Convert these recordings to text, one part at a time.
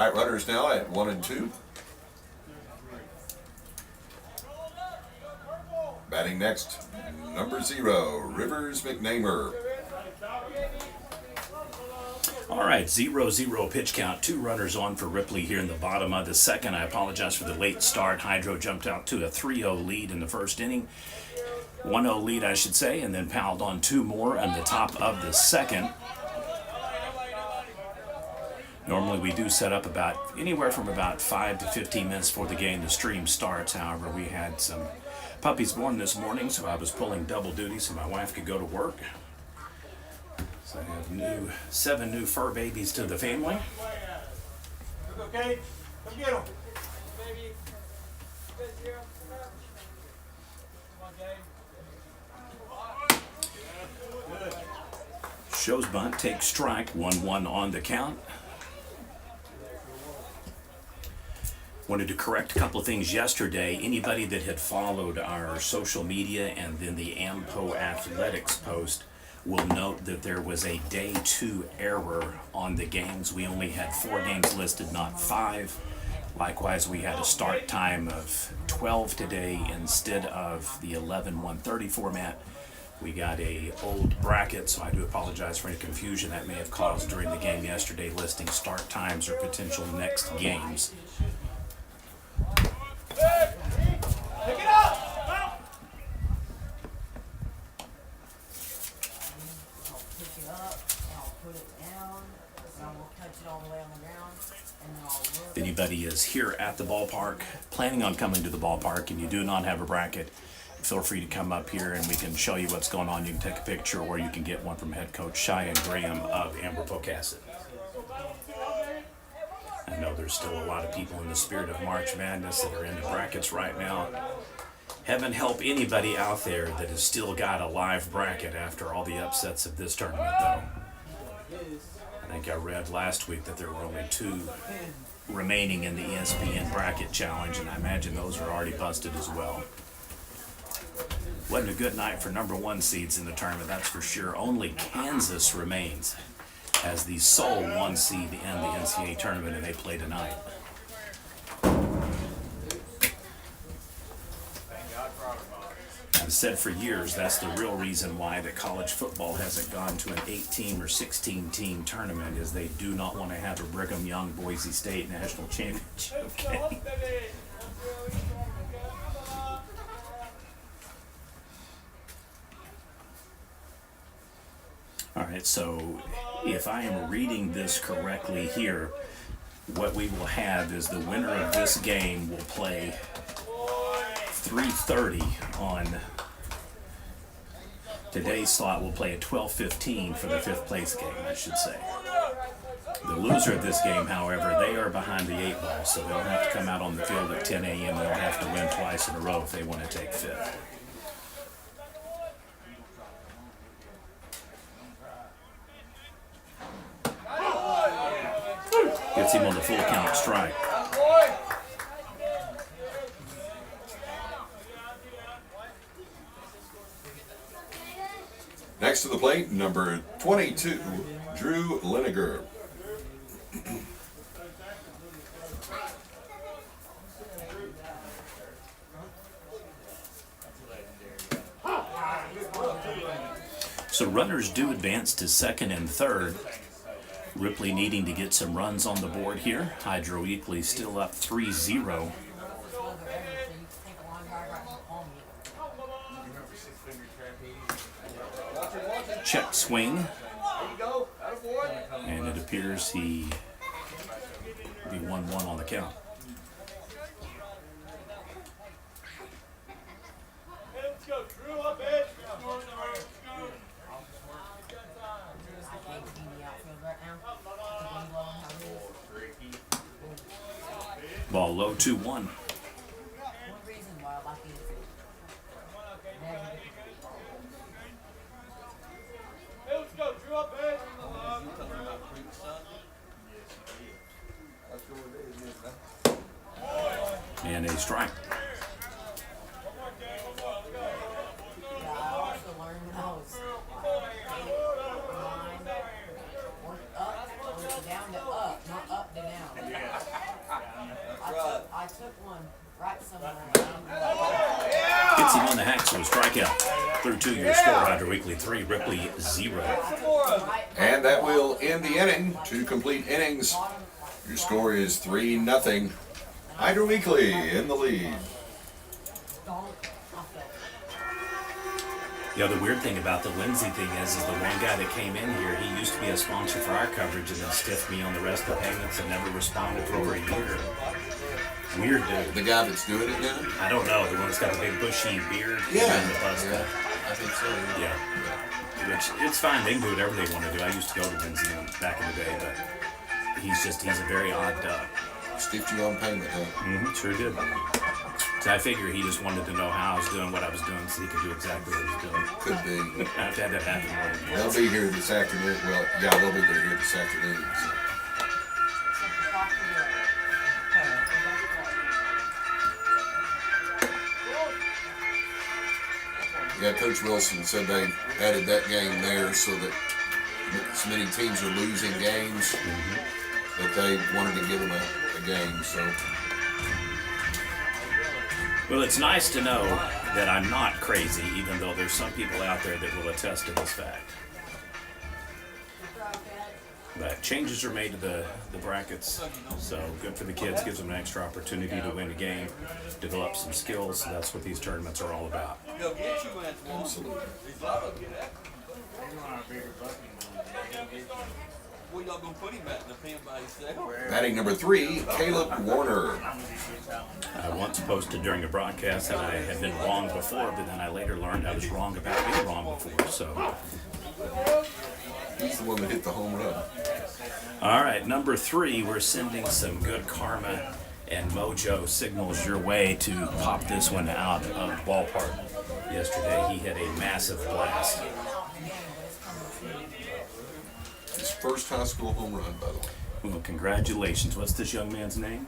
All right, runners now at 1 and 2. Batting next, number 0, Rivers McNamer. All right, 0-0 pitch count. 2 runners on for Ripley here in the bottom of the second. I apologize for the late start. Hydro jumped out to a 3-0 lead in the first inning. 1-0 lead, I should say, and then piled on 2 more in the top of the second. Normally we do set up about anywhere from about 5 to 15 minutes before the game the stream starts. However, we had some puppies born this morning, so I was pulling double duty so my wife could go to work. So I have 7 new fur babies to the family. Okay, come get them. Shows bunt, takes strike, 1-1 on the count. Wanted to correct a couple of things yesterday. Anybody that had followed our social media and then the AMPO Athletics post will note that there was a day 2 error on the games. We only had 4 games listed, not 5. Likewise, we had a start time of 12 today instead of the 11-1:30 format. We got a old bracket, so I do apologize for any confusion that may have caused during the game yesterday, listing start times or potential next games. Pick it up! If anybody is here at the ballpark, planning on coming to the ballpark, and you do not have a bracket, feel free to come up here and we can show you what's going on. You can take a picture or you can get one from head coach Cheyenne Graham of Amber Pocasset. I know there's still a lot of people in the spirit of March Madness that are in the brackets right now. Heaven help anybody out there that has still got a live bracket after all the upsets of this tournament, though. I think I read last week that there were only 2 remaining in the ESPN bracket challenge, and I imagine those are already busted as well. Wasn't a good night for number 1 seeds in the tournament, that's for sure. Only Kansas remains as the sole 1 seed in the NCAA tournament, and they play tonight. I've said for years that's the real reason why the college football hasn't gone to an 8-team or 16-team tournament, is they do not want to have a Brigham Young Boise State national championship game. All right, so if I am reading this correctly here, what we will have is the winner of this game will play 3:30 on today's slot. Will play at 12:15 for the 5th place game, I should say. The loser of this game, however, they are behind the 8 ball, so they'll have to come out on the field at 10 a.m. They'll have to win twice in a row if they want to take 5th. Gets him on the full count strike. Next to the plate, number 22, Drew Liniger. So runners do advance to 2nd and 3rd. Ripley needing to get some runs on the board here. Hydro-Eakly still up 3-0. Check swing. And it appears he will be 1-1 on the count. Ball low, 2-1. And a strike. So a strikeout. Through 2, your score, Hydro-Eakly 3, Ripley 0. And that will end the inning. 2 complete innings. Your score is 3-0. Hydro-Eakly in the lead. You know, the weird thing about the Lindsay thing is the one guy that came in here, he used to be a sponsor for our coverage and then stiffed me on the rest of the payments and never responded for over a year. Weird dude. The guy that's doing it now? I don't know, the one that's got the big bushy beard Yeah. and the bust Yeah. cut. I think so. Yeah. Which, it's fine, they can do whatever they want to do. I used to go to Lindsay back in the day, but he's a very odd duck. Stiffed you on payment, huh? Mm-hmm, sure did. So I figure he just wanted to know how I was doing what I was doing so he could do exactly what he was doing. Could be. I've had that happen more than They'll once. be here this afternoon. Well, yeah, they'll be here this afternoon. So. Yeah, Coach Wilson said they added that game there so that so many teams are losing games that they wanted to give them a game. So. Well, it's nice to know that I'm not crazy, even though there's some people out there that will attest to this fact. But changes are made to the brackets, so good for the kids, gives them an extra opportunity to win a game, develop some skills. That's what these tournaments are all about. Absolutely. Where y'all gonna put him at in the pen by himself? Batting number 3, Caleb Warner. I once posted during a broadcast that I had been wrong before, but then I later learned I was wrong about being wrong before. So, He's the one that hit the home run. all right, number 3, we're sending some good karma and mojo signals your way to pop this one out of the ballpark. Yesterday, he hit a massive blast. His first high school home run, by the way. Well, congratulations. What's this young man's name?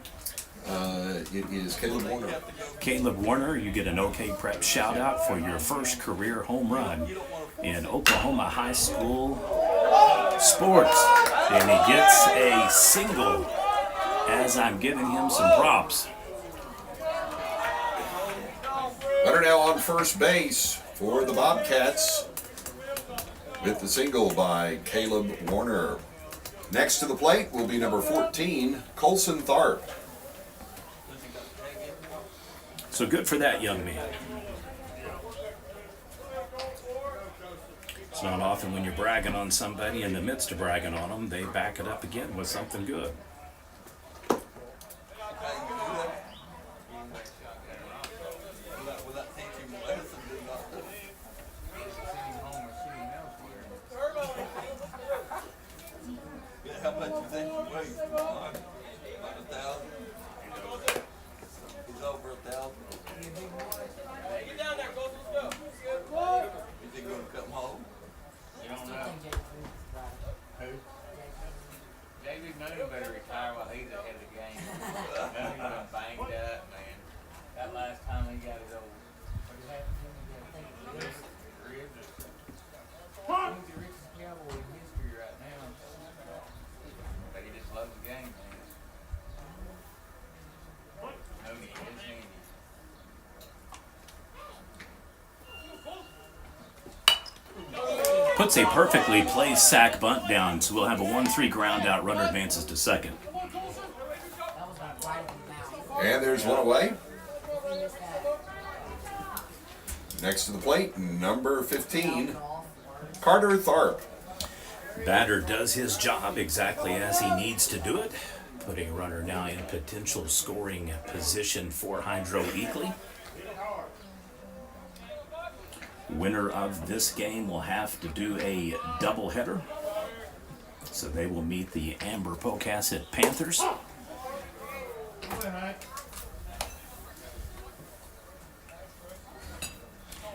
It is Caleb Warner. Caleb Warner, you get an OK Prep shout out for your first career home run in Oklahoma high school sports. And he gets a single as I'm giving him some props. Runner now on first base for the Bobcats with the single by Caleb Warner. Next to the plate will be number 14, Colson Tharp. So good for that young man. It's not often when you're bragging on somebody, in the midst of bragging on them, they back it up again with something good. How much you think he weighs? About 1,000. He's over 1,000. Hey, get down there, go, let's go. Is he gonna come home? You don't know. Who? David Moon better retire while he's ahead of the game. Moon's been banged up, man. That last time he got his old. What happened to him? He got ribs. He's the richest cowboy in history right now. But he just loves the game, man. Mooney is handy. Puts a perfectly placed sack bunt down, so we'll have a 1-3 ground out. Runner advances to second. And there's one away. Next to the plate, number 15, Carter Tharp. Batter does his job exactly as he needs to do it, putting a runner now in potential scoring position for Hydro-Eakly. Winner of this game will have to do a doubleheader. So they will meet the Amber Pocasset Panthers.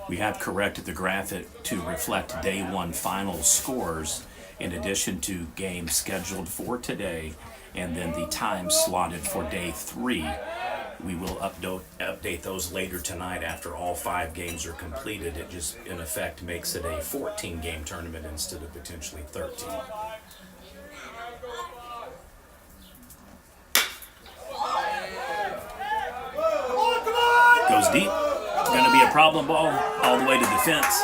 We have corrected the graphic to reflect day one final scores in addition to games scheduled for today and then the time slotted for day 3. We will update those later tonight after all 5 games are completed. It just, in effect, makes it a 14-game tournament instead of potentially 13. Goes deep. Going to be a problem ball all the way to the fence.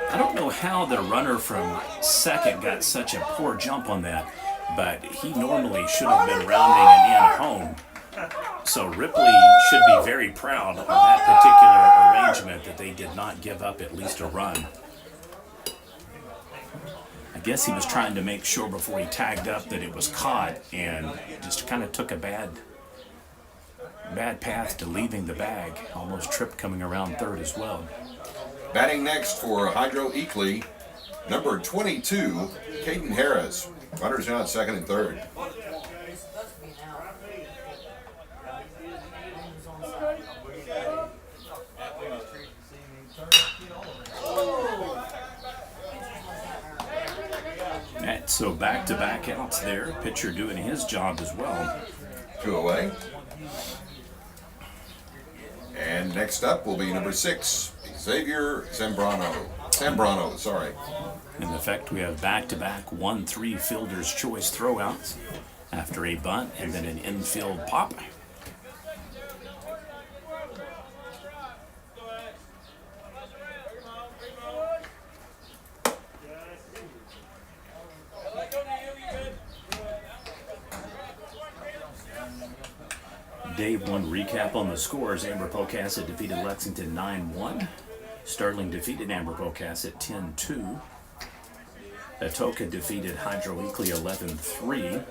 I don't know how the runner from second got such a poor jump on that, but he normally should have been rounding and in home. So Ripley should be very proud of that particular arrangement that they did not give up at least a run. I guess he was trying to make sure before he tagged up that it was caught and just kind of took a bad path to leaving the bag. Almost tripped coming around third as well. Batting next for Hydro-Eakly, number 22, Kayton Harris. Runners now at second and third. So back-to-back outs there. Pitcher doing his job as well. 2 away. And next up will be number 6, Xavier Zambrano, sorry. In effect, we have back-to-back 1-3 fielder's choice throwouts after a bunt and then an infield pop. Dave, one recap on the scores. Amber Pocasset defeated Lexington 9-1. Sterling defeated Amber Pocasset 10-2. Atoka defeated Hydro-Eakly 11-3.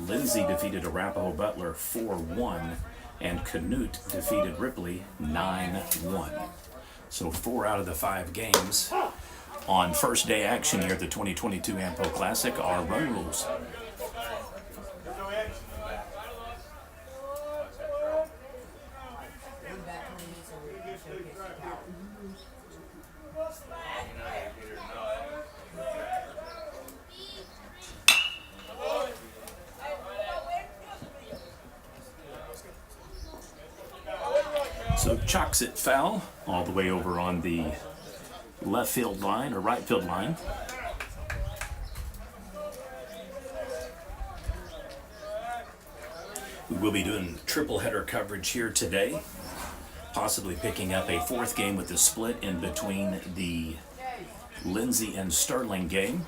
Lindsay defeated Arapahoe Butler 4-1. And Canute defeated Ripley 9-1. So 4 out of the 5 games on first day action here at the 2022 AMPO Classic are run rules. So chalks it foul all the way over on the left field line or right field line. We will be doing triple header coverage here today, possibly picking up a 4th game with the split in between the Lindsay and Sterling game.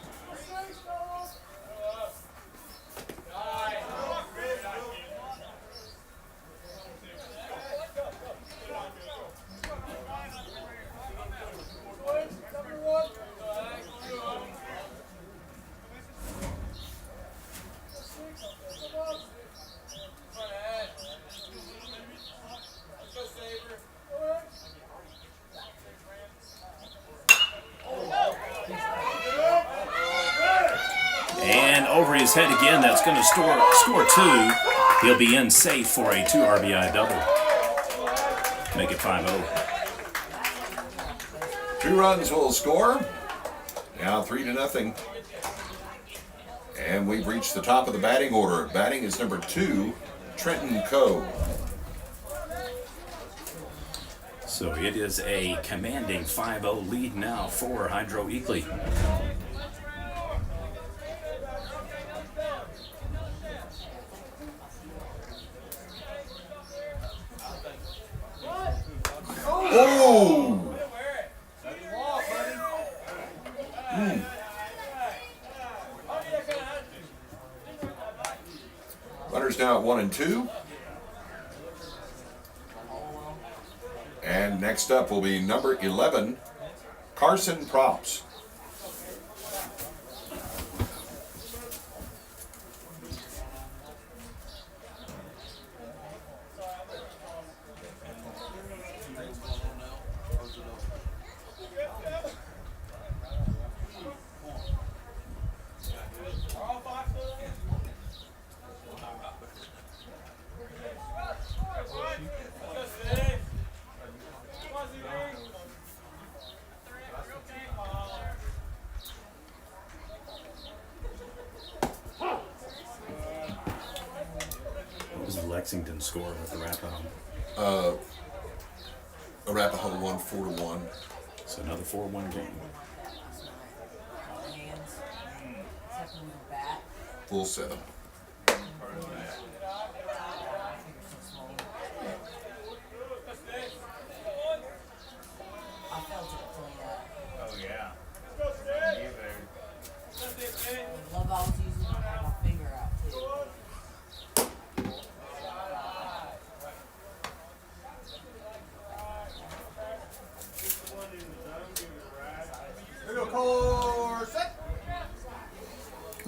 Over his head again, that's going to score 2. He'll be in safe for a 2 RBI double. Make it 5-0. 2 runs will score. Now 3-0. And we've reached the top of the batting order. Batting is number 2, Trenton Coe. So it is a commanding 5-0 lead now for Hydro-Eakly. Oh! Runners now at 1 and 2. And next up will be number 11, Carson Props. Lexington score with Arapahoe. Arapahoe won 4-1. So another 4-1 game. Full 7.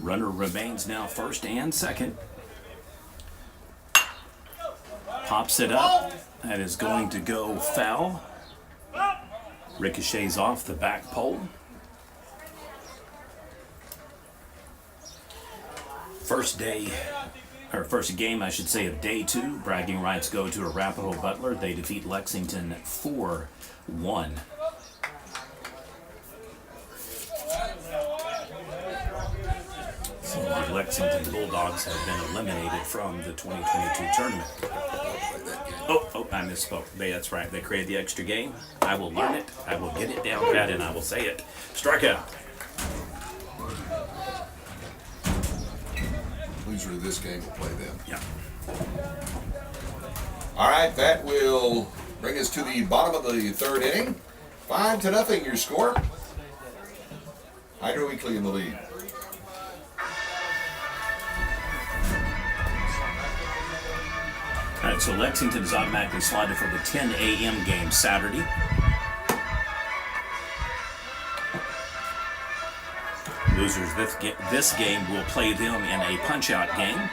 Runner remains now first and second. Pops it up. That is going to go foul. Ricochets off the back pole. First game, I should say, of day 2. Bragging rights go to Arapahoe Butler. They defeat Lexington 4-1. So the Lexington Bulldogs have been eliminated from the 2022 tournament. Oh, I misspoke. That's right. They created the extra game. I will learn it. I will get it down pat and I will say it. Strikeout. Loser of this game will play them. Yeah. All right, that will bring us to the bottom of the 3rd inning. 5-0 your score. Hydro-Eakly in the lead. All right, so Lexington is automatically slotted for the 10 a.m. game Saturday. Losers this game will play them in a punch-out game.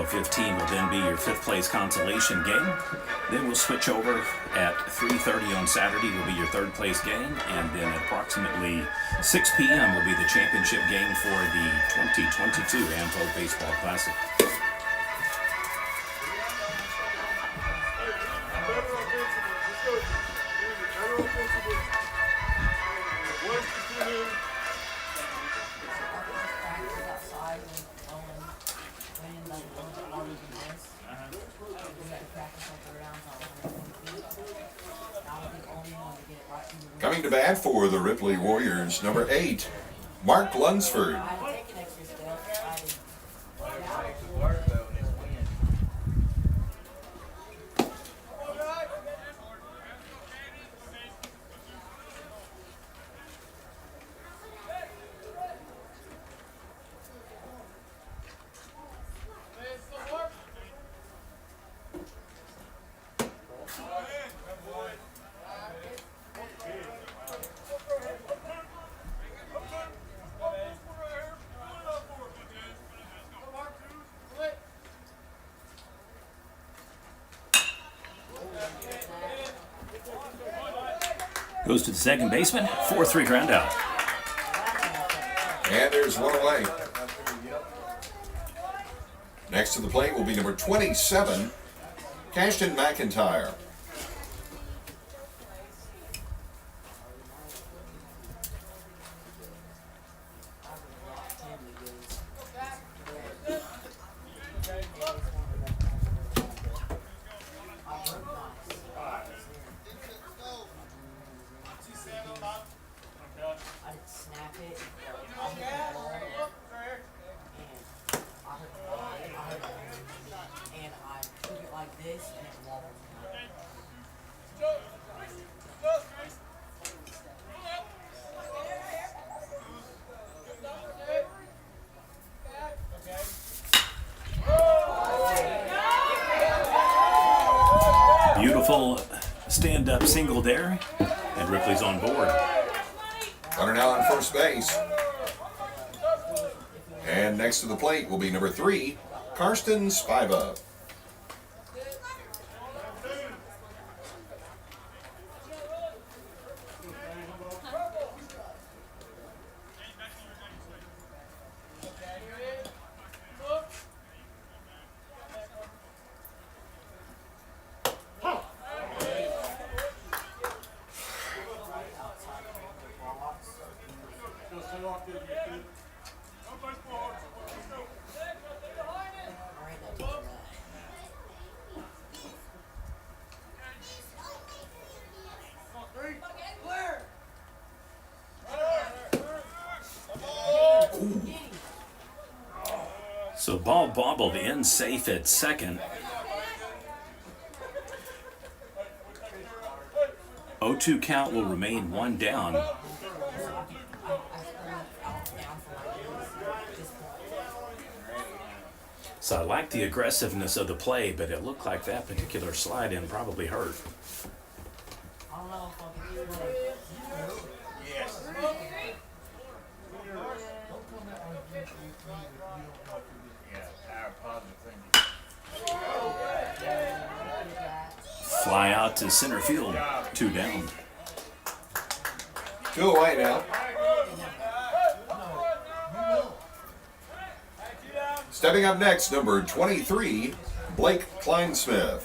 .15 will then be your 5th place consolation game. Then we'll switch over at 3:30 on Saturday will be your 3rd place game, and then at approximately 6 p.m. will be the championship game for the 2022 AMFO Baseball Classic. Coming to bat for the Ripley Warriors, number 8, Mark Lunsford. Goes to the second baseman, 4-3 ground out. And there's one away. Next to the plate will be number 27, Cashton McIntyre. Beautiful stand-up single there, and Ripley's on board. Runner now on first base. And next to the plate will be number 3, Karsten Spiva. So ball bobbled in, safe at second. 0-2 count will remain, 1 down. So I like the aggressiveness of the play, but it looked like that particular slide in probably hurt. Yes. Yeah, our positive thinking. Fly out to center field, 2 down. 2 away now. Stepping up next, number 23, Blake Kleinsmith.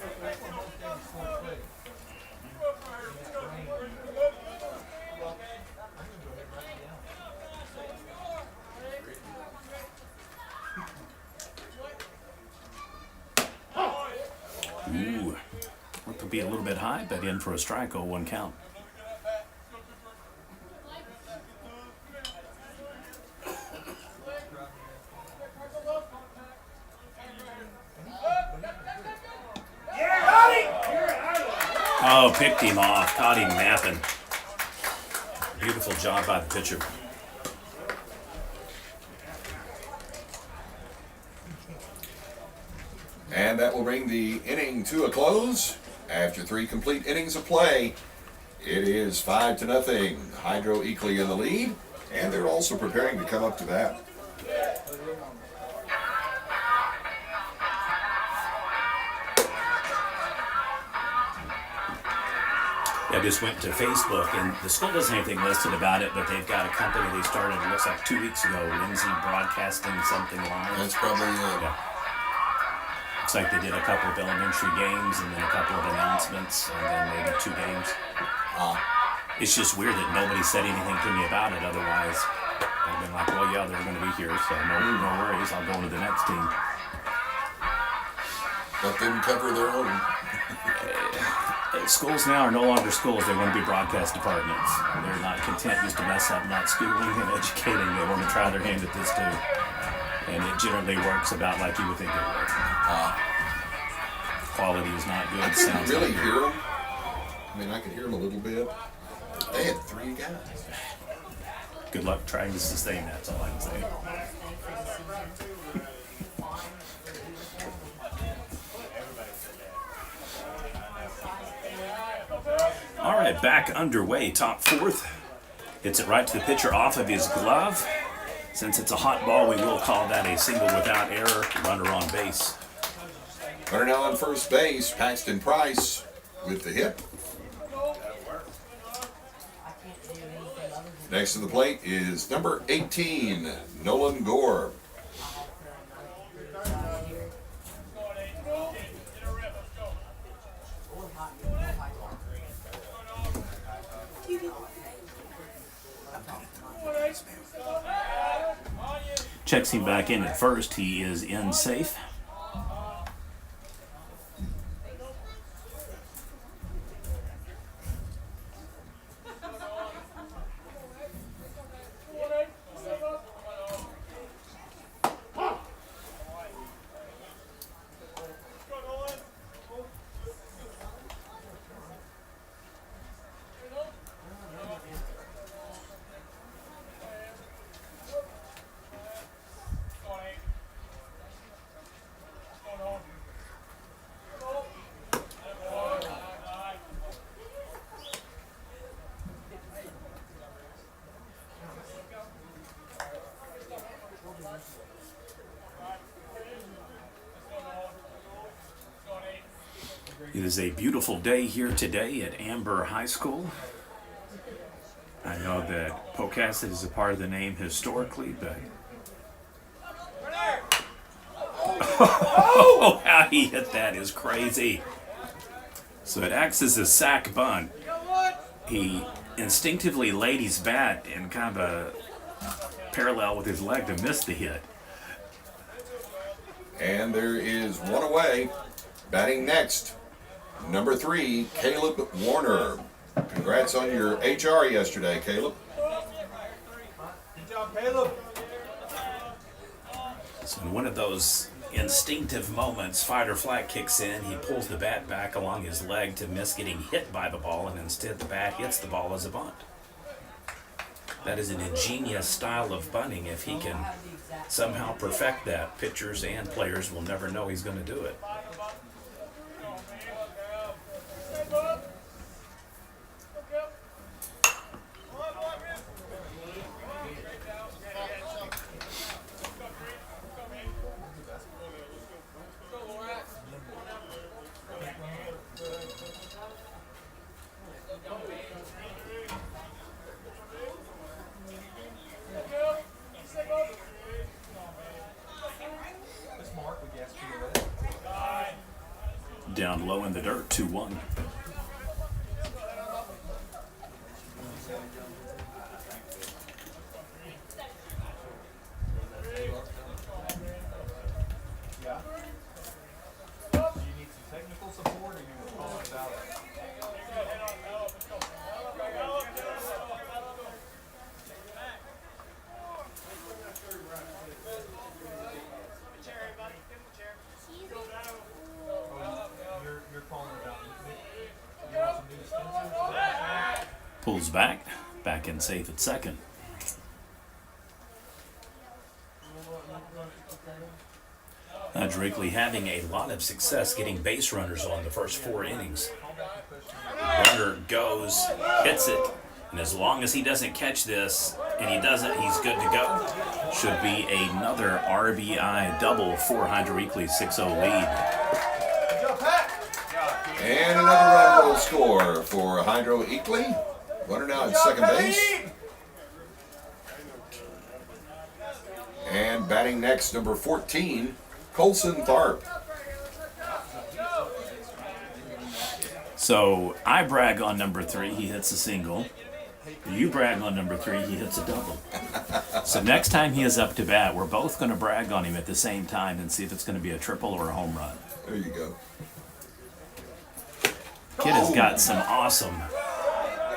Ooh, looked to be a little bit high, but in for a strike, 0-1 count. Oh, picked him off, caught him napping. Beautiful job by the pitcher. And that will bring the inning to a close. After 3 complete innings of play, it is 5-0. Hydro-Eakly in the lead, and they're also preparing to come up to bat. I just went to Facebook, and the school doesn't have anything listed about it, but they've got a company they started, it looks like 2 weeks ago, Lindsay Broadcasting something live. That's probably Yeah. Looks like they did a couple of elementary games and then a couple of announcements and then maybe 2 games. It's just weird that nobody said anything to me about it. Otherwise, I've been like, well, yeah, they're going to be here, so no worries. I'll go to the next team. let them cover their own. Schools now are no longer schools. They want to be broadcast departments. They're not content just to mess up not schooling and educating. They want to try their hand at this too. And it generally works about like you would think it would. Quality is not good. I couldn't Sounds really like hear them. I mean, I could hear them a little bit. They had 3 guys. good luck trying to sustain that. That's all I can say. All right, back underway. Top 4th. Hits it right to the pitcher off of his glove. Since it's a hot ball, we will call that a single without error. Runner on base. Runner now on first base, Paxton Price with the hit. Next to the plate is number 18, Nolan Gore. Checks him back in at first. He is in safe. It is a beautiful day here today at Amber High School. I know that Pocasset is a part of the name historically, but... Oh, how he hit that is crazy. So it acts as a sack bunt. He instinctively laid his bat in kind of a parallel with his leg to miss the hit. And there is one away. Batting next, number 3, Caleb Warner. Congrats on your HR yesterday, Caleb. Good job, Caleb. So in one of those instinctive moments, fight or flight kicks in. He pulls the bat back along his leg to miss getting hit by the ball, and instead the bat hits the ball as a bunt. That is an ingenious style of bunting. If he can somehow perfect that, pitchers and players will never know he's going to do it. Down low in the dirt, 2-1. Pulls back in safe at second. Hydro-Eakly having a lot of success getting base runners on the first 4 innings. Runner goes, hits it, and as long as he doesn't catch this, and he doesn't, he's good to go. Should be another RBI double for Hydro-Eakly, 6-0 lead. And another run will score for Hydro-Eakly. Runner now at second base. And batting next, number 14, Colson Tharp. So I brag on number 3, he hits a single. You brag on number 3, he hits a double. So next time he is up to bat, we're both going to brag on him at the same time and see if it's going to be a triple or a home run. There you go. Kid has got some awesome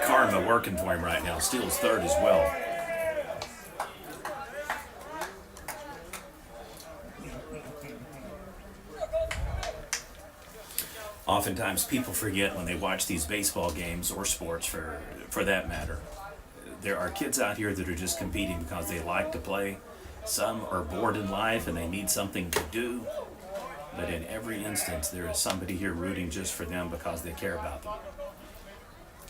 karma working for him right now. Steals third as well. Oftentimes people forget when they watch these baseball games or sports for that matter. There are kids out here that are just competing because they like to play. Some are bored in life and they need something to do. But in every instance, there is somebody here rooting just for them because they care about them.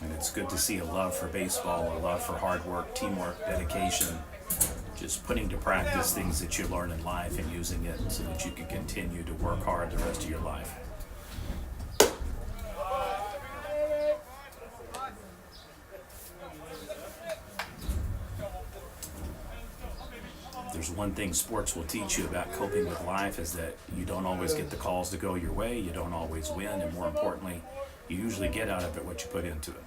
And it's good to see a love for baseball, a love for hard work, teamwork, dedication, just putting to practice things that you learn in life and using it so that you can continue to work hard the rest of your life. There's one thing sports will teach you about coping with life is that you don't always get the calls to go your way, you don't always win, and more importantly, you usually get out of it what you put into it.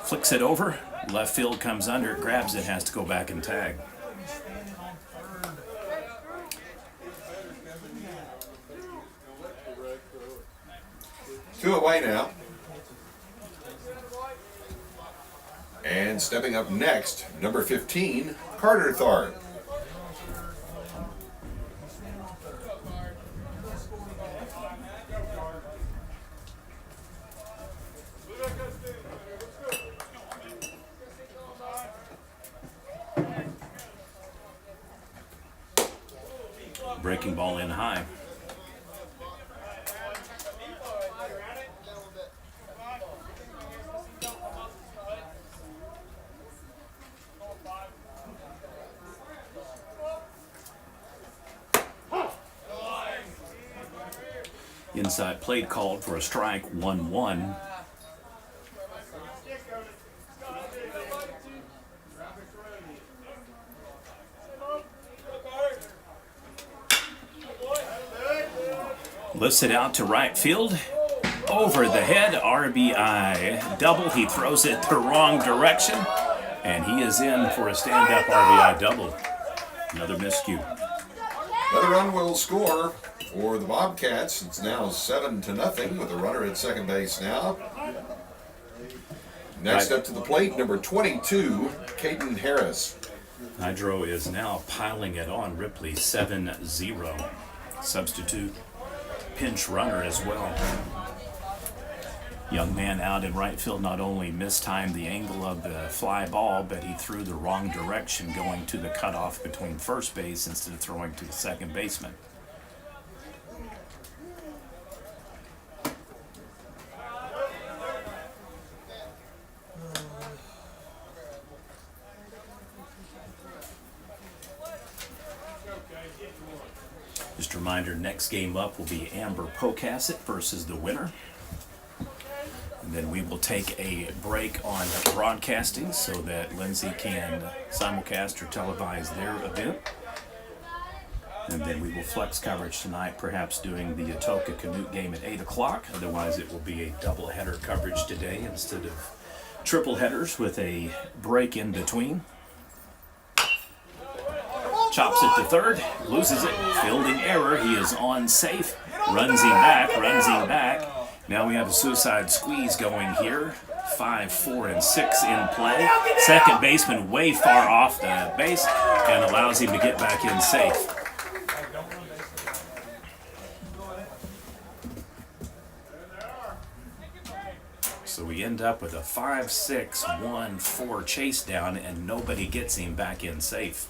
Flicks it over, left field comes under, grabs it, has to go back and tag. Two away now. And stepping up next, number 15, Carter Tharp. Breaking ball in high. Inside plate called for a strike, 1-1. Lifts it out to right field. Over the head, RBI double. He throws it the wrong direction. And he is in for a stand-up RBI double. Another miscue. Another run will score for the Bobcats. It's now 7-0 with a runner at second base now. Next up to the plate, number 22, Kayton Harris. Hydro is now piling it on Ripley, 7-0. Substitute pinch runner as well. Young man out in right field not only mistimed the angle of the fly ball, but he threw the wrong direction going to the cutoff between first base instead of throwing to the second baseman. Just a reminder, next game up will be Amber Pocasset versus the winner. And then we will take a break on broadcasting so that Lindsay can simulcast or televise their event. And then we will flex coverage tonight, perhaps doing the Atoka Canute game at 8 o'clock. Otherwise, it will be a double header coverage today instead of triple headers with a break in between. Chops it to third, loses it, fielding error. He is on safe, runs him back. Now we have a suicide squeeze going here. 5, 4, and 6 in play. Second baseman way far off the base and allows him to get back in safe. So we end up with a 5, 6, 1, 4 chase down and nobody gets him back in safe.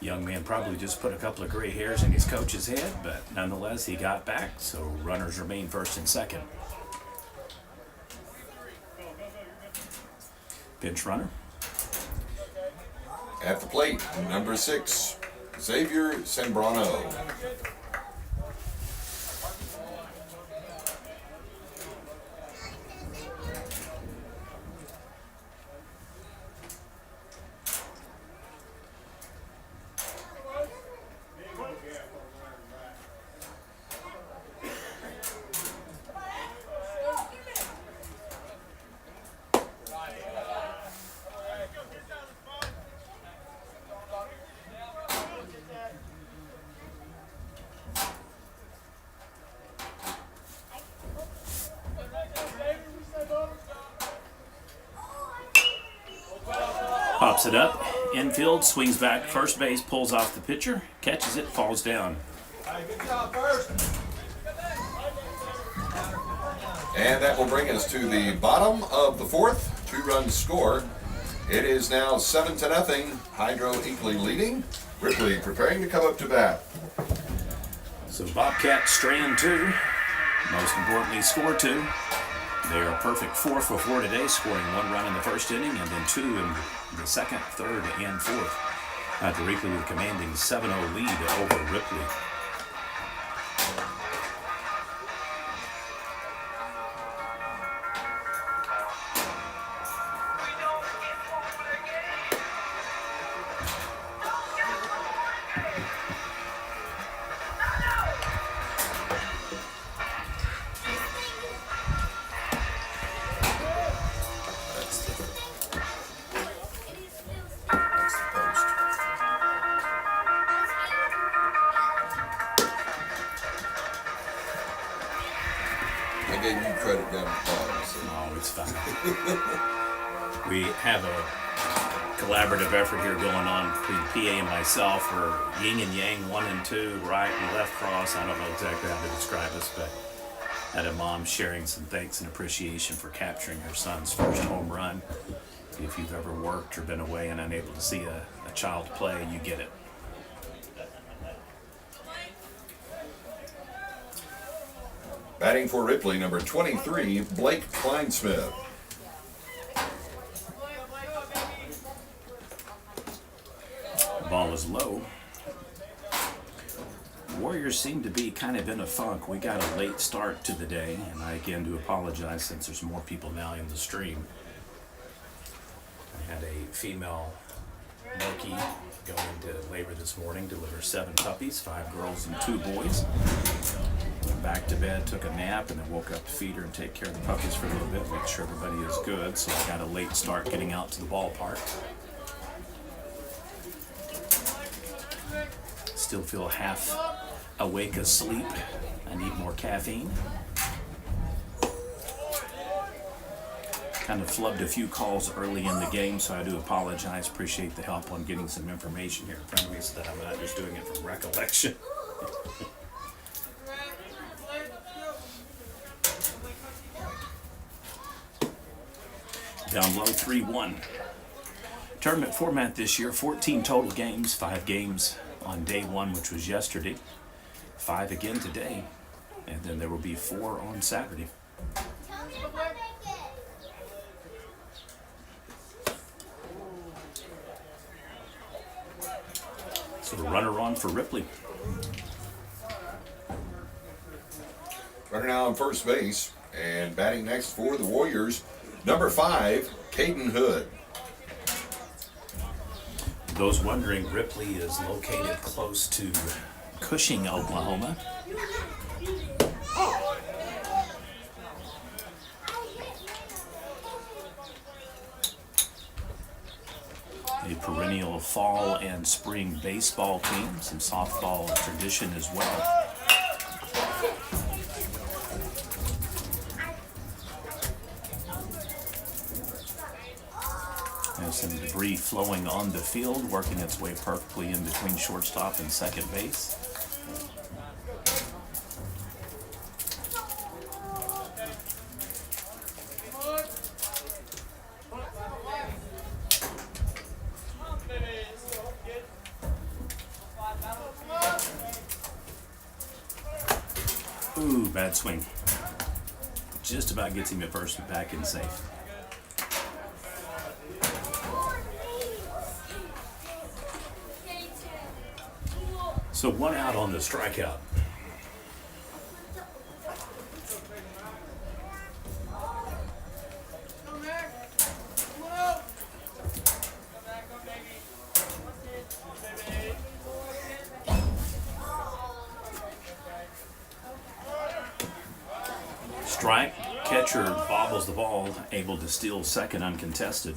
Young man probably just put a couple of gray hairs in his coach's head, but nonetheless he got back, so runners remain first and second. Pinch runner. At the plate, number 6, Xavier Sembrano. Pops it up, infield, swings back, first base, pulls off the pitcher, catches it, falls down. Good job, first. And that will bring us to the bottom of the 4th. 2 runs scored. It is now 7-0. Hydro-Eakly leading. Ripley preparing to come up to bat. So Bobcats strand 2, most importantly score 2. They are perfect 4 for 4 today, scoring 1 run in the first inning and then 2 in the second, third, and fourth. Hydro-Eakly with a commanding 7-0 lead over Ripley. I gave you credit down the bottom. So. Oh, it's fine. We have a collaborative effort here going on between PA and myself. We're yin and yang, 1 and 2, right and left cross. I don't know exactly how to describe us, but had a mom sharing some thanks and appreciation for capturing her son's first home run. If you've ever worked or been away and unable to see a child play, you get it. Batting for Ripley, number 23, Blake Kleinsmith. Ball is low. Warriors seem to be kind of in a funk. We got a late start to the day, and I again do apologize since there's more people now in the stream. I had a female monkey go into labor this morning, deliver 7 puppies, 5 girls and 2 boys. Went back to bed, took a nap, and then woke up to feed her and take care of the puppies for a little bit, make sure everybody is good. So I got a late start getting out to the ballpark. Still feel half awake asleep. I need more caffeine. Kind of flubbed a few calls early in the game, so I do apologize. Appreciate the help on getting some information here in front of me so that I'm not just doing it from recollection. Down low 3-1. Tournament format this year, 14 total games, 5 games on day 1, which was yesterday, 5 again today, and then there will be 4 on Saturday. So the runner on for Ripley. Runner now on first base and batting next for the Warriors, number 5, Kayton Hood. Those wondering, Ripley is located close to Cushing, Oklahoma. A perennial fall and spring baseball team, some softball tradition as well. There's some debris flowing on the field, working its way perfectly in between shortstop and second base. Ooh, bad swing. Just about gets him at first and back in safe. So 1 out on the strikeout. Strike, catcher bobbles the ball, able to steal second uncontested.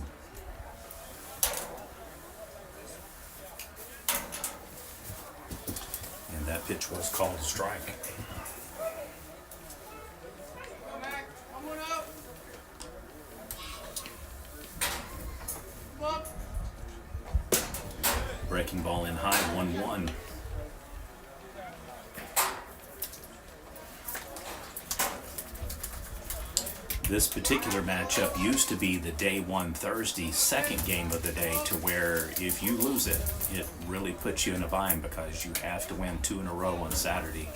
And that pitch was called a strike. Breaking ball in high, 1-1. This particular matchup used to be the day 1 Thursday second game of the day, to where if you lose it, it really puts you in a bind because you have to win 2 in a row on Saturday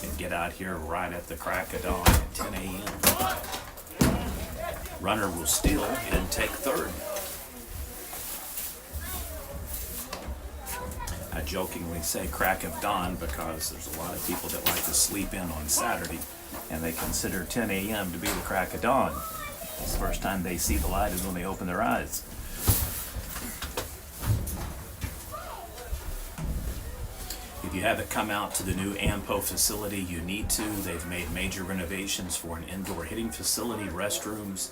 and get out here right at the crack of dawn at 10 a.m. Runner will steal and take third. I jokingly say crack of dawn because there's a lot of people that like to sleep in on Saturday, and they consider 10 a.m. to be the crack of dawn. It's the first time they see the light is when they open their eyes. If you haven't come out to the new AMPO facility, you need to. They've made major renovations for an indoor hitting facility, restrooms,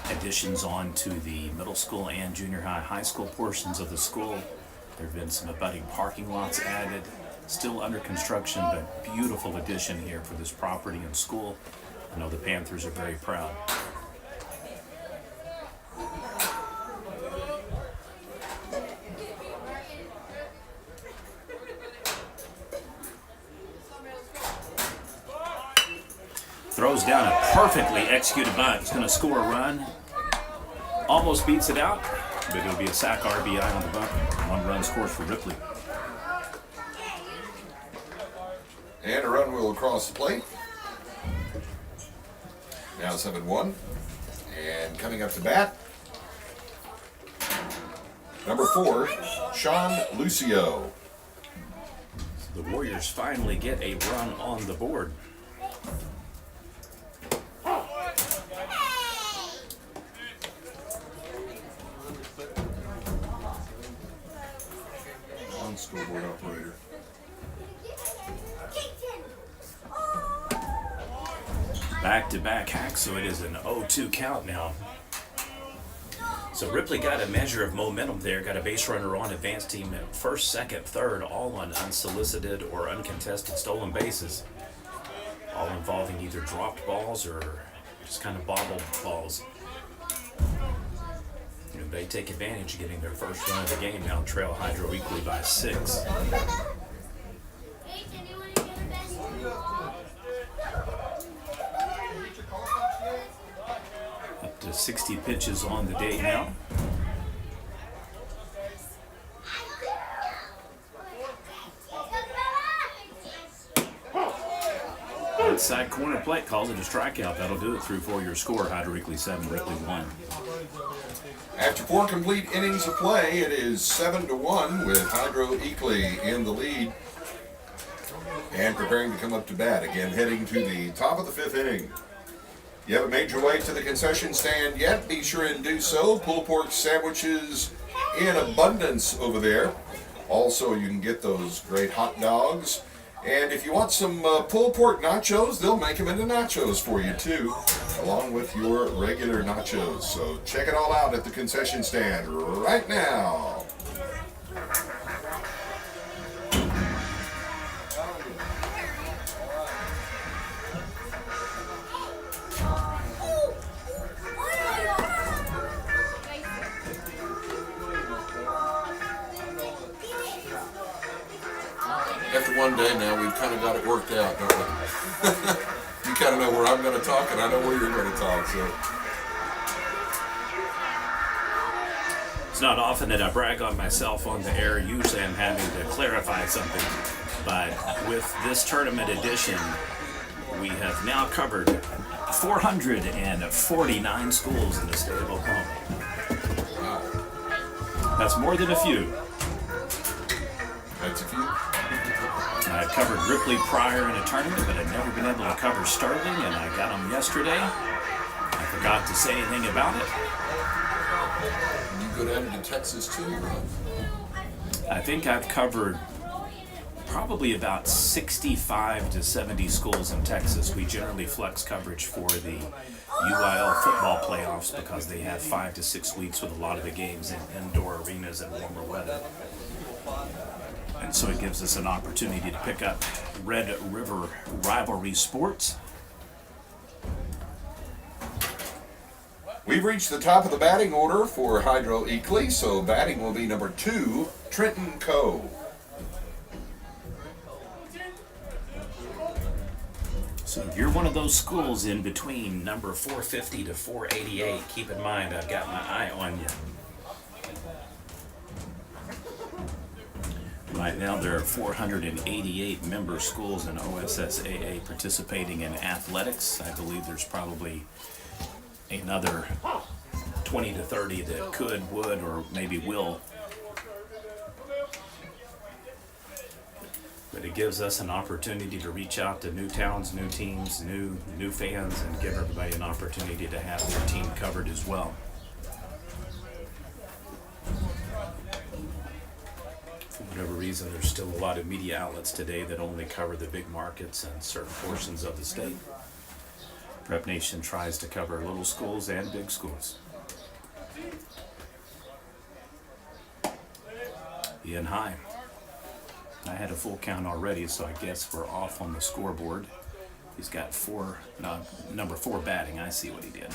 additions on to the middle school and junior high school portions of the school. There have been some abutting parking lots added. Still under construction, but beautiful addition here for this property and school. I know the Panthers are very proud. Throws down a perfectly executed bunt. He's going to score a run. Almost beats it out, but it'll be a sac RBI on the bunt. 1 run scores for Ripley. And a run will cross the plate. Now 7-1. And coming up to bat, number 4, Sean Lucio. The Warriors finally get a run on the board. On scoreboard operator. Back-to-back Back-to-back hacks, so it is an 0-2 count now. So Ripley got a measure of momentum there, got a base runner on, advanced team at first, second, third, all on unsolicited or uncontested stolen bases, all involving either dropped balls or just kind of bobbled balls. And they take advantage of getting their first run of the game, now trail Hydro-Eakly by 6. Up to 60 pitches on the day now. Outside corner plate calls it a strikeout. That'll do it through 4 your score. Hydro-Eakly 7, Ripley 1. After 4 complete innings of play, it is 7-1 with Hydro-Eakly in the lead. And preparing to come up to bat. Again, heading to the top of the 5th inning. You haven't made your way to the concession stand yet, be sure and do so. Pulled pork sandwiches in abundance over there. Also, you can get those great hot dogs. And if you want some pulled pork nachos, they'll make them into nachos for you too, along with your regular nachos. So check it all out at the concession stand right now. After one day now, we've kind of got it worked out, don't we? You kind of know where I'm going to talk, and I know where you're going to talk. So It's not often that I brag on myself on the air. Usually I'm having to clarify something. But with this tournament edition, we have now covered 449 schools in the state of Oklahoma. wow, That's more than a few. that's a few. I've covered Ripley prior in a tournament, but I've never been able to cover Sterling, and I got them yesterday. I forgot to say anything about it. You go down into Texas too, right? I think I've covered probably about 65 to 70 schools in Texas. We generally flex coverage for the UIL football playoffs because they have 5 to 6 weeks with a lot of the games in indoor arenas and warmer weather. And so it gives us an opportunity to pick up Red River rivalry sports. We've reached the top of the batting order for Hydro-Eakly, so batting will be number 2, Trenton Coe. So if you're one of those schools in between number 450 to 488, keep in mind I've got my eye on you. Right now there are 488 member schools in OSSAA participating in athletics. I believe there's probably another 20 to 30 that could, would, or maybe will. But it gives us an opportunity to reach out to new towns, new teams, new fans, and give everybody an opportunity to have their team covered as well. For whatever reason, there's still a lot of media outlets today that only cover the big markets and certain portions of the state. Prep Nation tries to cover little schools and big schools. Ian High. I had a full count already, so I guess we're off on the scoreboard. He's got number 4 batting. I see what he did.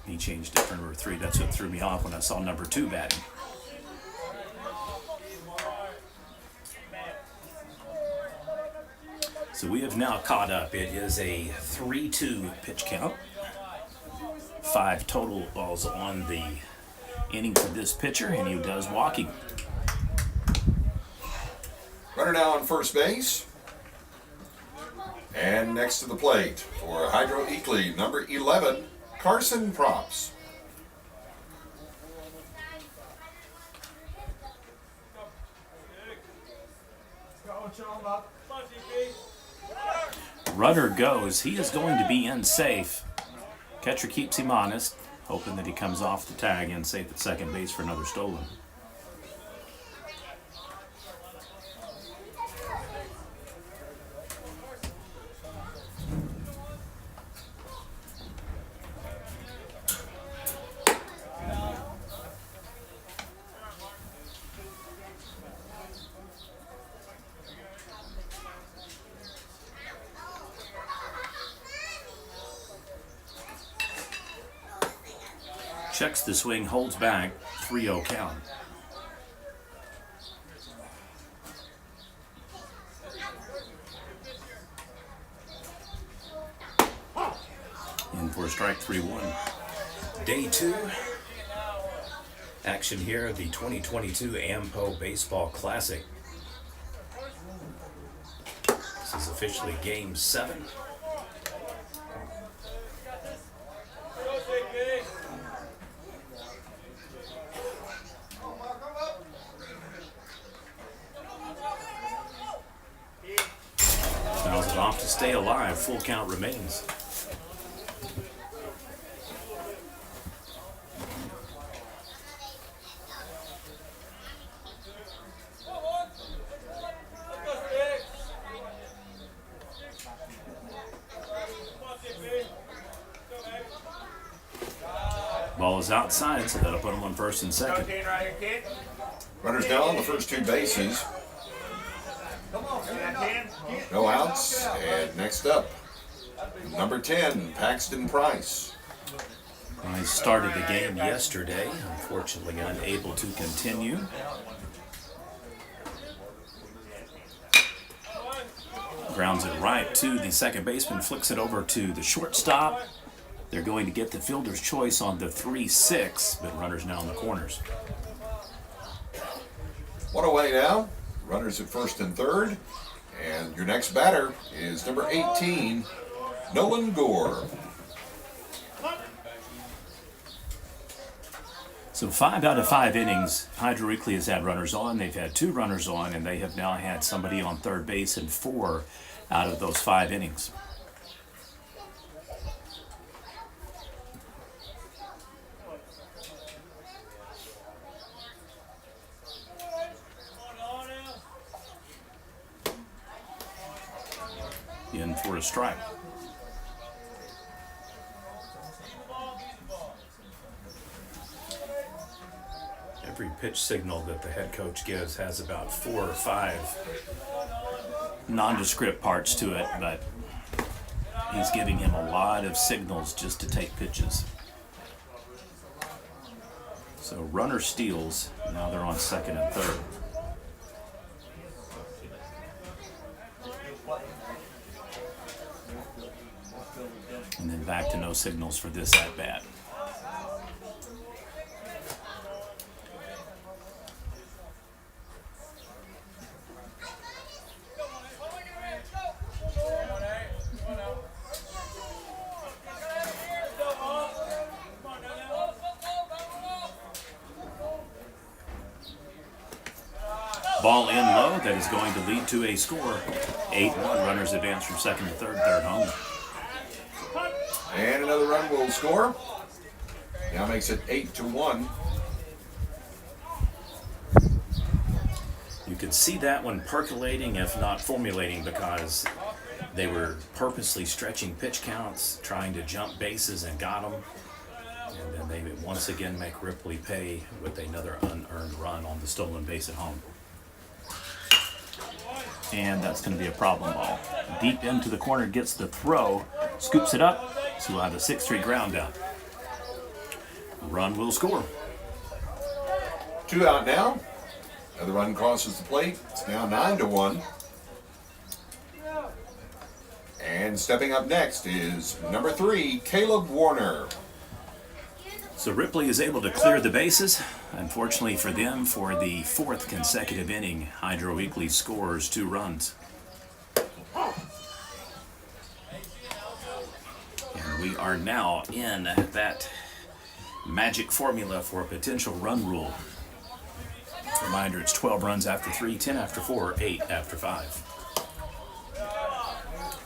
He changed it for number 3. That's what threw me off when I saw number 2 batting. So we have now caught up. It is a 3-2 pitch count. 5 total balls on the inning for this pitcher, and he does walking. Runner now on first base. And next to the plate for Hydro-Eakly, number 11, Carson Props. Runner goes. He is going to be in safe. Catcher keeps him honest, hoping that he comes off the tag in safe at second base for another stolen. Checks the swing, holds back, 3-0 count. In for a strike, 3-1. Day 2. Action here of the 2022 AMPO Baseball Classic. This is officially Game 7. Fouls it off to stay alive. Full count remains. Ball is outside, so that'll put him on first and second. Runners now on the first 2 bases. No outs. And next up, number 10, Paxton Price. Price started the game yesterday, unfortunately unable to continue. Grounds it right to the second baseman, flicks it over to the shortstop. They're going to get the fielder's choice on the 3-6, but runners now in the corners. One away now. Runners at first and third. And your next batter is number 18, Nolan Gore. So 5 out of 5 innings, Hydro-Eakly has had runners on. They've had 2 runners on, and they have now had somebody on third base in 4 out of those 5 innings. In for a strike. Every pitch signal that the head coach gives has about 4 or 5 nondescript parts to it, but he's giving him a lot of signals just to take pitches. So runner steals. Now they're on second and third. And then back to no signals for this at bat. Ball in low, that is going to lead to a score. 8-1, runners advance from second to third, third home. And another run will score. Now makes it 8-1. You could see that one percolating, if not formulating, because they were purposely stretching pitch counts, trying to jump bases, and got them. And then they would once again make Ripley pay with another unearned run on the stolen base at home. And that's going to be a problem ball. Deep into the corner, gets the throw, scoops it up, so we'll have a 6-3 ground out. Run will score. 2 out now. Another run crosses the plate. It's now 9-1. And stepping up next is number 3, Caleb Warner. So Ripley is able to clear the bases. Unfortunately for them, for the 4th consecutive inning, Hydro-Eakly scores 2 runs. And we are now in that magic formula for a potential run rule. Reminder, it's 12 runs after 3, 10 after 4, 8 after 5.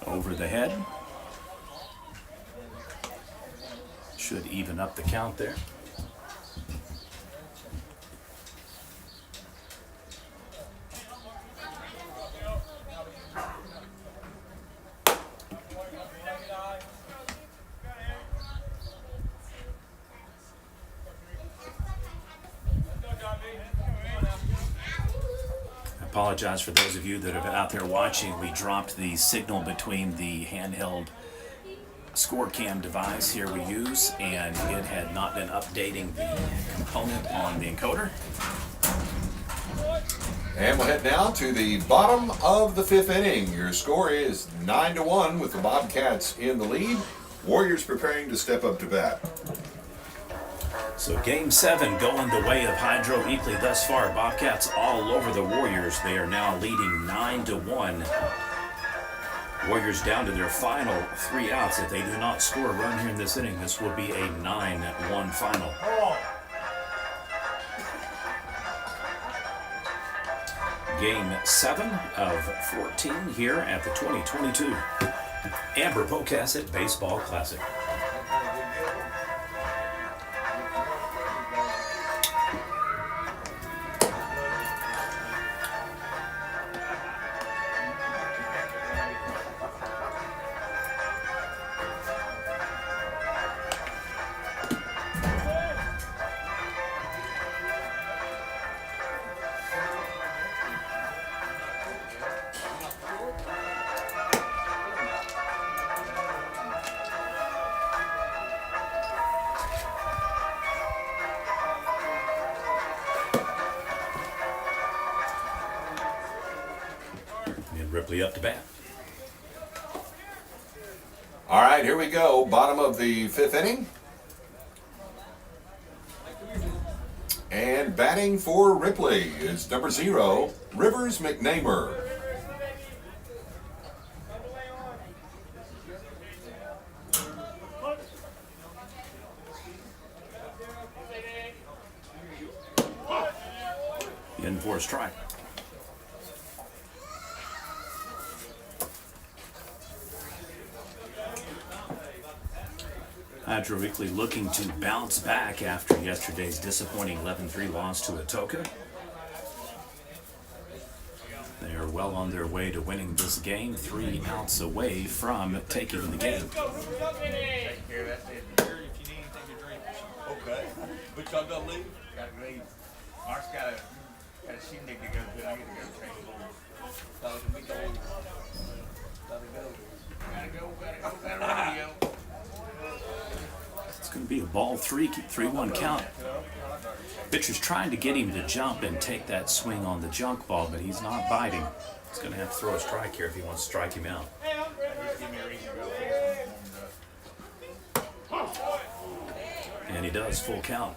Over the head. Should even up the count there. I apologize for those of you that are out there watching. We dropped the signal between the handheld score score cam device here we use, and it had not been updating the component on the encoder. And we'll head now to the bottom of the 5th inning. Your score is 9-1 with the Bobcats in the lead. Warriors preparing to step up to bat. So game 7 going the way of Hydro-Eakly thus far. Bobcats all over the Warriors. They are now leading 9-1. Warriors down to their final 3 outs. If they do not score a run here in this inning, this will be a 9-1 final. Game 7 of 14 here at the 2022 Amber Pocasset Baseball Classic. Ripley up to bat. All right, here we go. Bottom of the 5th inning. And batting for Ripley is number 0, Rivers McNamer. In for a strike. Hydro-Eakly looking to bounce back after yesterday's disappointing 11-3 loss to Atoka. They are well on their way to winning this game, 3 outs away from taking the game. Take care of that. Okay. But y'all gonna leave? Gotta leave. Mark's got a shindig to go to. I get to go train bulls. Gotta go. Gotta rodeo. It's going to be a ball 3-1 count. Pitcher's trying to get him to jump and take that swing on the junk ball, but he's not biting. He's going to have to throw a strike here if he wants to strike him out. Just give me a reason to go. And he does, full count.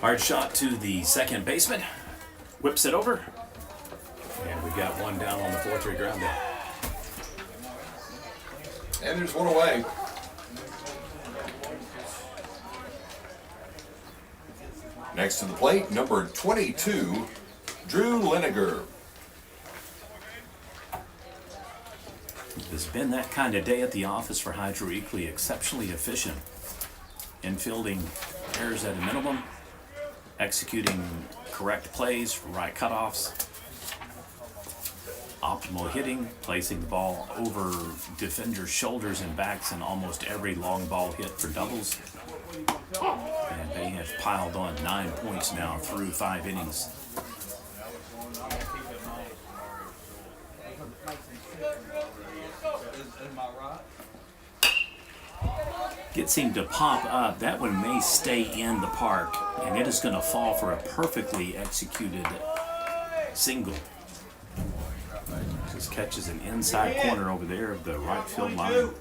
Hard shot to the second baseman. Whips it over. And we've got one down on the 4-3 ground there. And there's one away. Next to the plate, number 22, Drew Liniger. It's been that kind of day at the office for Hydro-Eakly. Exceptionally efficient. Infielding errors at a minimum. Executing correct plays, right cutoffs. Optimal hitting, placing the ball over defenders' shoulders and backs in almost every long ball hit for doubles. And they have piled on 9 points now through 5 innings. Am I right? Gets him to pop up. That one may stay in the park, and it is going to fall for a perfectly executed single. Just catches an inside corner over there of the right field line.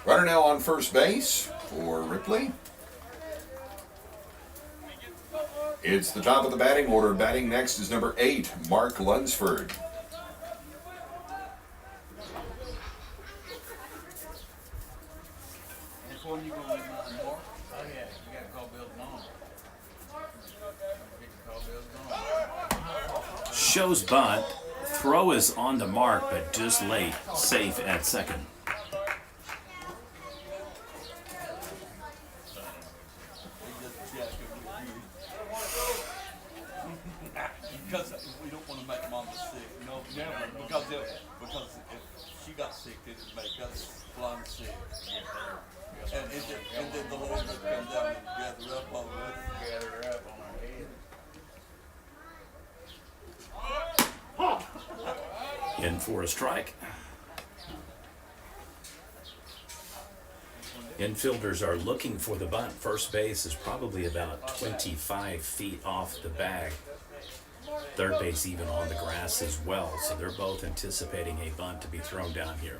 Runner now on first base for Ripley. It's the top of the batting order. Batting next is number 8, Mark Lunsford. Which one you gonna leave mine for? Oh yeah, you gotta call Bill's mom. Call Bill's mom. Shows bunt. Throw is on the mark, but just late. Safe at second. Because we don't want to make mama sick, you know, never, because if she got sick, it would make us blind sick. And then the Lord just comes down and gather up all of it. Gather her up on our head. In for a strike. Infielders are looking for the bunt. First base is probably about 25 feet off the bag. Third base even on the grass as well. So they're both anticipating a bunt to be thrown down here.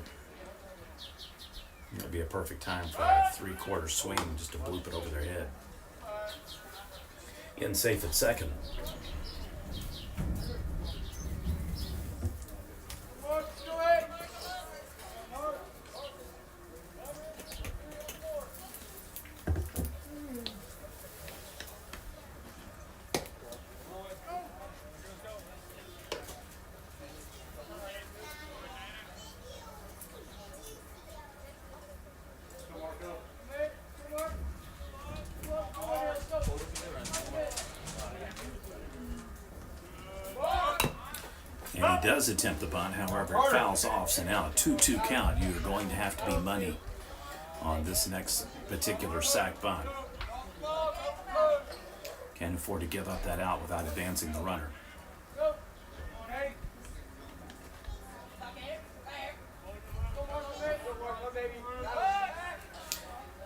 It'll be a perfect time for a three-quarter swing just to bloop it over their head. In safe at second. And he does attempt the bunt, however, it fouls off. So now a 2-2 count. You're going to have to be money on this next particular sack bunt. Can't afford to give up that out without advancing the runner.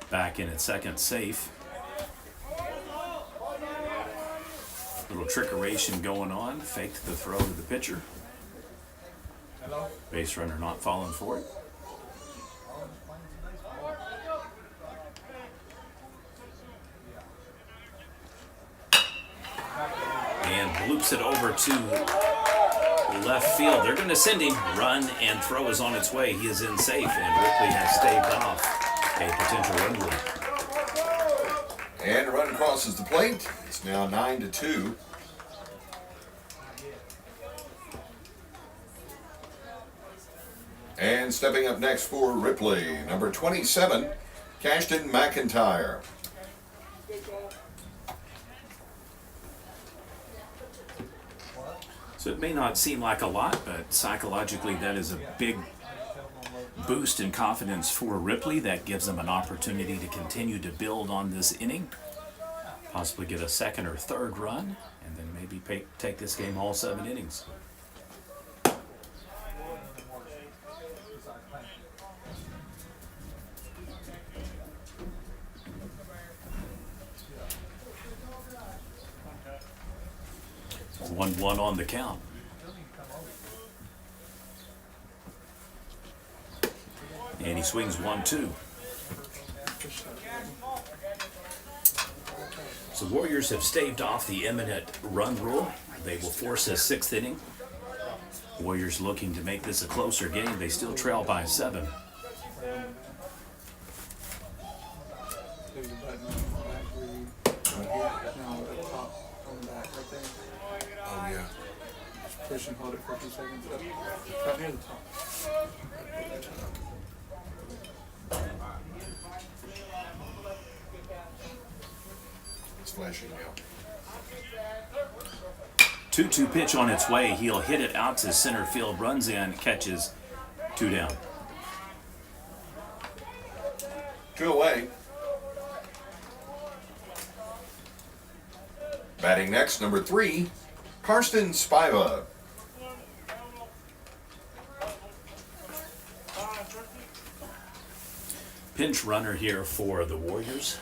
Back in at second, safe. Little trickeration going on. Faked the throw to the pitcher. Base runner not falling for it. And bloops it over to left field. They're going to send him. Run and throw is on its way. He is in safe, and Ripley has staved off a potential run rule. And a run crosses the plate. It's now 9-2. And stepping up next for Ripley, number 27, Cashton McIntyre. So it may not seem like a lot, but psychologically that is a big boost in confidence for Ripley. That gives them an opportunity to continue to build on this inning, possibly get a second or third run, and then maybe take this game all 7 innings. It's 1-1 on the count. And he swings 1-2. So Warriors have staved off the imminent run rule. They will force a 6th inning. Warriors looking to make this a closer game. They still trail by 7. There's a button on the back where you now at the top on the back right there. Oh, yeah. Just push and hold it for 2 seconds. Up, right near the top. It's flashing now. 2-2 pitch on its way. He'll hit it out to center field. Runs in, catches 2 down. 2 away. Batting next, number 3, Karsten Spiva. Pinch runner here for the Warriors.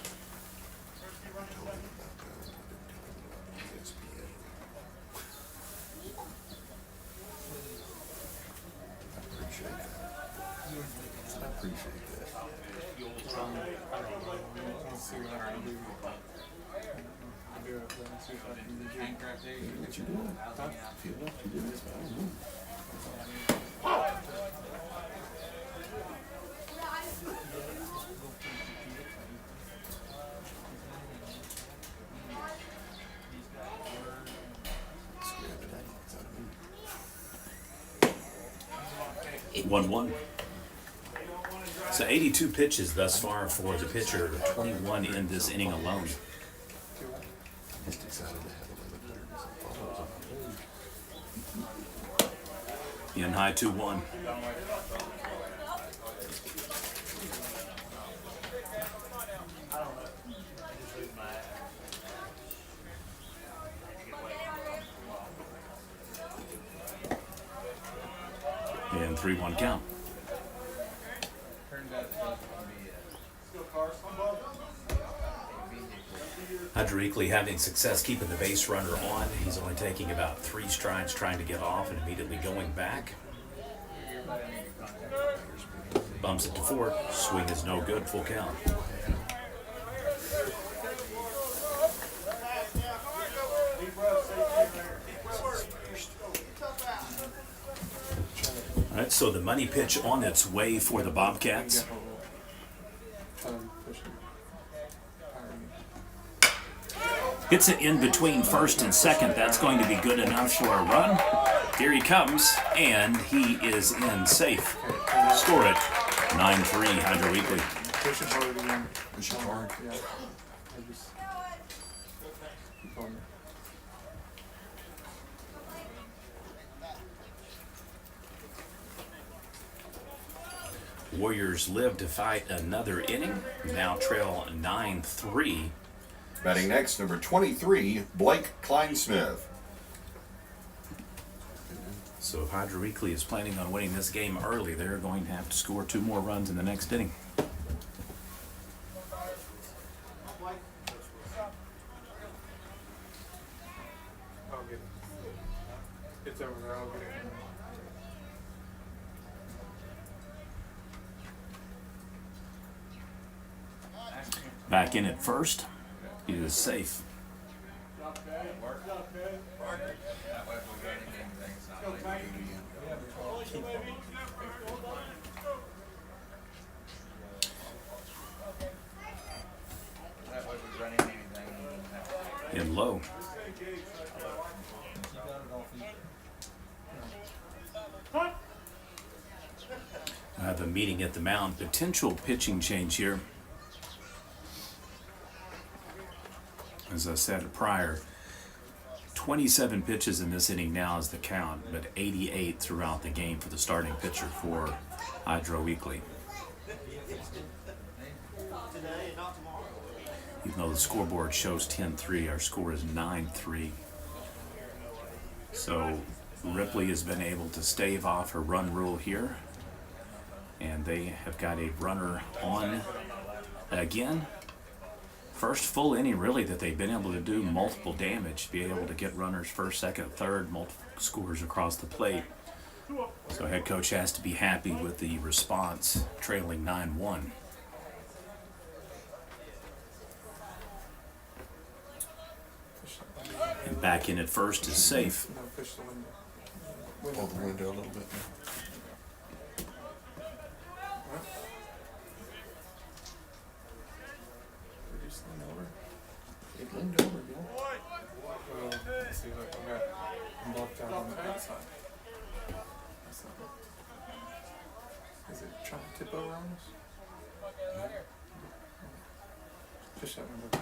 One one. So 82 pitches thus far for the pitcher, 21 in this inning alone. In high 2-1. And 3-1 count. Turns out it's supposed to be Hydro-Eakly having success keeping the base runner on. He's only taking about 3 strides trying to get off and immediately going back. Bumps it to 4. Swing is no good. Full count. All right, so the money pitch on its way for the Bobcats. Hits it in between first and second. That's going to be good enough for a run. Here he comes, and he is in safe. Score it 9-3, Hydro-Eakly. Push it hard again. Push it hard. Yeah. I just keep on. Warriors live to fight another inning. Now trail 9-3. Batting next, number 23, Blake Kleinsmith. So if Hydro-Eakly is planning on winning this game early, they're going to have to score 2 more runs in the next inning. I'll get it. It's over there. I'll get it. Back in at first. He is safe. that way if we got anything, it's not like that way if we run into anything, we won't have to. In low. I have a meeting at the mound. Potential pitching change here. As I said prior, 27 pitches in this inning now is the count, but 88 throughout the game for the starting pitcher for Hydro-Eakly. Even though the scoreboard shows 10-3, our score is 9-3. So Ripley has been able to stave off her run rule here, and they have got a runner on again. First full inning, really, that they've been able to do multiple damage, be able to get runners first, second, third, multiple scores across the plate. So head coach has to be happy with the response, trailing 9-1. And back in at first is safe. No, push the window. Pull the window a little bit. Just lean over. It leaned over, Bill. Well, let's see, look, I'm blocked out on the outside. That's not good. Is it trying to tip over on us? Push that window down.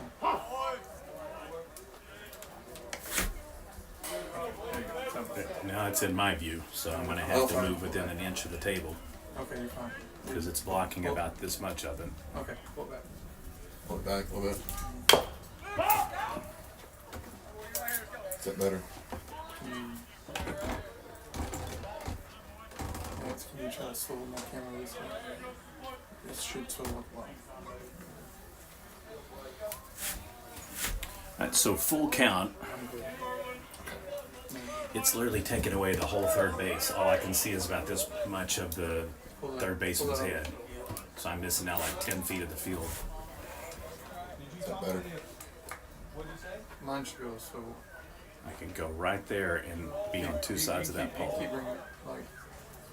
Now it's in my view, so I'm going to have to move within an inch of the table Okay, you're fine. because it's blocking about this much of it. Okay, pull it back. Pull it back a little bit. Is that better? Next, can you try to swivel my camera this way? This should swivel up well. All right, so full count. I'm good. It's literally taken away the whole third base. All I can see is about this much of the third baseman's head. So I'm missing out like 10 feet of the field. Is that better? Mine should go so. I can go right there and be on 2 sides of that pole. Keep bringing it, like,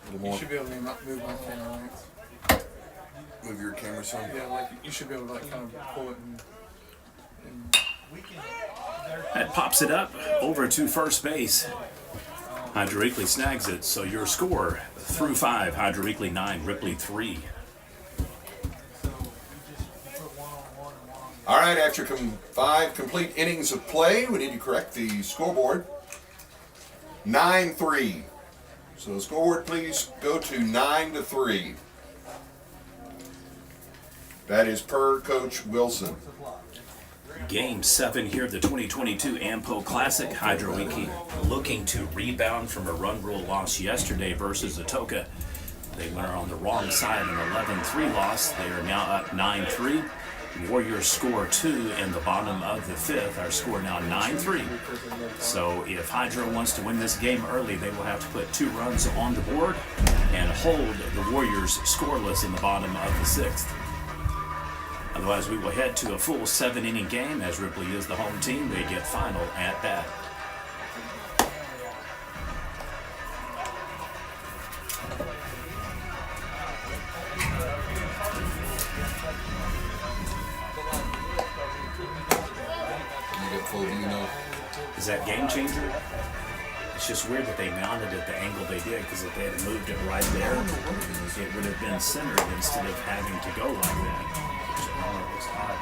A little you more. should be able to move my camera, right? Move your camera some. Yeah, like, you should be able to, like, kind of pull it and That pops it up over to first base. Hydro-Eakly snags it. So your score through 5, Hydro-Eakly 9, Ripley 3. All right, after 5 complete innings of play, we need to correct the scoreboard. 9-3. So the scoreboard, please go to 9-3. That is per Coach Wilson. Game 7 here of the 2022 AMPO Classic. Hydro-Eakly looking to rebound from a run rule loss yesterday versus Atoka. They were on the wrong side, an 11-3 loss. They are now up 9-3. Warriors score 2 in the bottom of the 5th. Our score now 9-3. So if Hydro wants to win this game early, they will have to put 2 runs on the board and hold the Warriors scoreless in the bottom of the 6th. Otherwise, we will head to a full 7-inning game. As Ripley is the home team, they get final at bat. Is that game changer? It's just weird that they mounted it the angle they did, because if they had moved it right there, it would have been centered instead of having to go like that. Which I don't know, it looks odd.